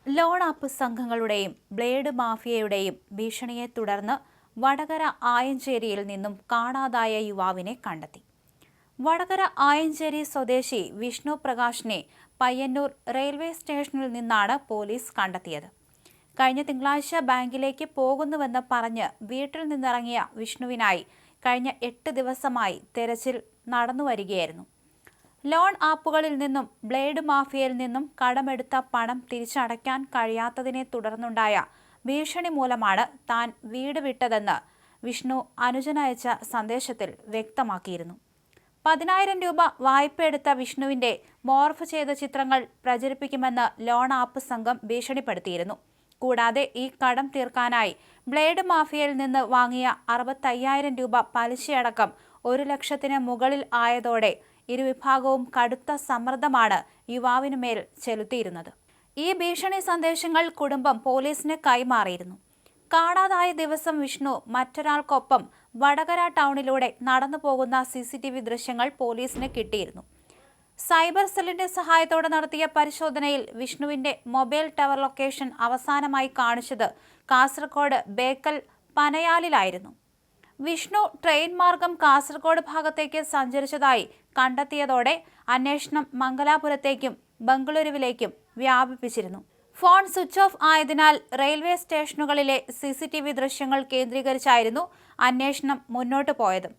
Loan app സംഘങ്ങളുടെയും blade മാഫിയയുടെയും ഭീഷണിയെ തുടർന്ന് വടകര ആയഞ്ചേരിയിൽ നിന്നും കാണാതായ യുവാവിനെ കണ്ടെത്തി. വടകര ആയഞ്ചേരി സ്വദേശി വിഷ്ണു പ്രകാശിനെ പയ്യന്നൂർ റെയിൽവേ സ്റ്റേഷനിൽ നിന്നാണ് പോലീസ് കണ്ടെത്തിയത്. കഴിഞ്ഞ തിങ്കളാഴ്ച ബാങ്കിലേക്ക് പോകുന്നുവെന്ന് പറഞ്ഞ് വീട്ടിൽ നിന്നിറങ്ങിയ വിഷ്ണുവിനായി കഴിഞ്ഞ 8 ദിവസമായി തെരച്ചിൽ നടന്നുവരികയായിരുന്നു. ലോൺ ആപ്പുകളിൽ നിന്നും ബ്ലേഡ് മാഫിയയിൽ നിന്നും കടമെടുത്ത പണം തിരിച്ചടയ്ക്കാൻ കഴിയാത്തതിനെ തുടർന്നുണ്ടായ ഭീഷണി മൂലമാണ് താൻ വീട് വിട്ടതെന്ന് വിഷ്ണു അനുജനയച്ച സന്ദേശത്തിൽ വ്യക്തമാക്കിയിരുന്നു. 10,000 രൂപ വായ്പയെടുത്ത വിഷ്ണുവിന്റെ മോർഫ് ചെയ്ത ചിത്രങ്ങൾ പ്രചരിപ്പിക്കുമെന്ന് ലോൺ ആപ്പ് സംഘം ഭീഷണിപ്പെടുത്തിയിരുന്നു. കൂടാതെ ഈ കടം തീർക്കാനായി ബ്ലേഡ് മാഫിയയിൽ നിന്ന് വാങ്ങിയ 65,000 രൂപ പലിശയടക്കം 1 ലക്ഷത്തിന് മുകളിൽ ആയതോടെ ഇരുവിഭാഗവും കടുത്ത സമ്മർദ്ദമാണ് യുവാവിനുമേൽ ചെലുത്തിയിരുന്നത്. ഈ ഭീഷണി സന്ദേശങ്ങൾ കുടുംബം പോലീസിന് കൈമാറിയിരുന്നു. കാണാതായ ദിവസം വിഷ്ണു മറ്റൊരാൾക്കൊപ്പം വടകര ടൗണിലൂടെ നടന്നു പോകുന്ന CCTV ദൃശ്യങ്ങൾ പോലീസിന് കിട്ടിയിരുന്നു. സൈബർ സെല്ലിന്റെ സഹായത്തോടെ നടത്തിയ പരിശോധനയിൽ വിഷ്ണുവിന്റെ മൊബൈൽ ടവർ ലൊക്കേഷൻ അവസാനമായി കാണിച്ചത് കാസർഗോഡ് ബേക്കൽ പനയാലിലായിരുന്നു. വിഷ്ണു ട്രെയിൻ മാർഗം കാസർഗോഡ് ഭാഗത്തേക്ക് സഞ്ചരിച്ചതായി കണ്ടെത്തിയതോടെ അന്വേഷണം മംഗലാപുരത്തേക്കും ബംഗളൂരുവിലേക്കും വ്യാപിപ്പിച്ചിരുന്നു. ഫോൺ സ്വിച്ച് ഓഫ് ആയതിനാൽ റെയിൽവേ സ്റ്റേഷനുകളിലെ CCTV ദൃശ്യങ്ങൾ കേന്ദ്രീകരിച്ചായിരുന്നു അന്വേഷണം മുന്നോട്ടു പോയത്.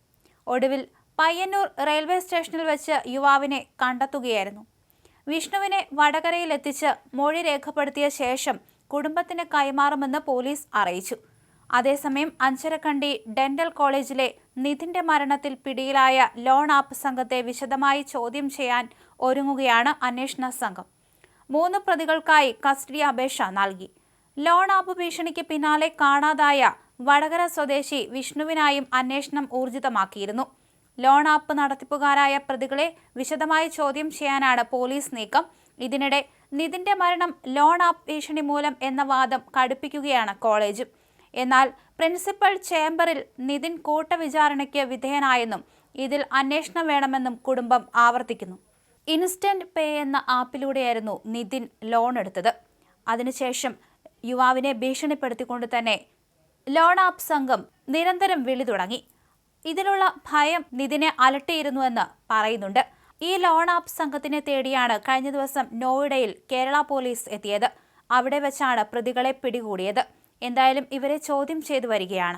ഒടുവിൽ പയ്യന്നൂർ റെയിൽവേ സ്റ്റേഷനിൽ വെച്ച് യുവാവിനെ കണ്ടെത്തുകയായിരുന്നു. വിഷ്ണുവിനെ വടകരയിലെത്തിച്ച് മൊഴി രേഖപ്പെടുത്തിയ ശേഷം കുടുംബത്തിന് കൈമാറുമെന്ന് പോലീസ് അറിയിച്ചു. അതേസമയം അഞ്ചരക്കണ്ടി ഡെന്റൽ കോളേജിലെ നിതിന്റെ മരണത്തിൽ പിടിയിലായ ലോൺ ആപ്പ് സംഘത്തെ വിശദമായി ചോദ്യം ചെയ്യാൻ ഒരുങ്ങുകയാണ് അന്വേഷണ സംഘം. 3 പ്രതികൾക്കായി കസ്റ്റഡി അപേക്ഷ നൽകി. ലോൺ ആപ്പ് ഭീഷണിക്ക് പിന്നാലെ കാണാതായ വടകര സ്വദേശി വിഷ്ണുവിനായും അന്വേഷണം ഊർജിതമാക്കിയിരുന്നു. ലോൺ ആപ്പ് നടത്തിപ്പുകാരായ പ്രതികളെ വിശദമായി ചോദ്യം ചെയ്യാനാണ് പോലീസ് നീക്കം. ഇതിനിടെ നിതിന്റെ മരണം ലോൺ ആപ്പ് ഭീഷണി മൂലം എന്ന വാദം കടുപ്പിക്കുകയാണ് കോളേജ്. എന്നാൽ പ്രിൻസിപ്പൽ ചേംബറിൽ നിതിൻ കൂട്ടവിചാരണയ്ക്ക് വിധേയനായെന്നും ഇതിൽ അന്വേഷണം വേണമെന്നും കുടുംബം ആവർത്തിക്കുന്നു. ഇൻസ്റ്റന്റ് പേ എന്ന ആപ്പിലൂടെയായിരുന്നു നിതിൻ ലോൺ എടുത്തത്. അതിനുശേഷം യുവാവിനെ ഭീഷണിപ്പെടുത്തിക്കൊണ്ട് തന്നെ ലോൺ ആപ്പ് സംഘം നിരന്തരം വിളി തുടങ്ങി. ഇതിലുള്ള ഭയം നിതിനെ അലട്ടിയിരുന്നുവെന്ന് പറയുന്നുണ്ട്. ഈ ലോൺ ആപ്പ് സംഘത്തിനെ തേടിയാണ് കഴിഞ്ഞ ദിവസം നോയിഡയിൽ കേരള പോലീസ് എത്തിയത്. അവിടെ വെച്ചാണ് പ്രതികളെ പിടികൂടിയത്. എന്തായാലും ഇവരെ ചോദ്യം ചെയ്തു വരികയാണ്.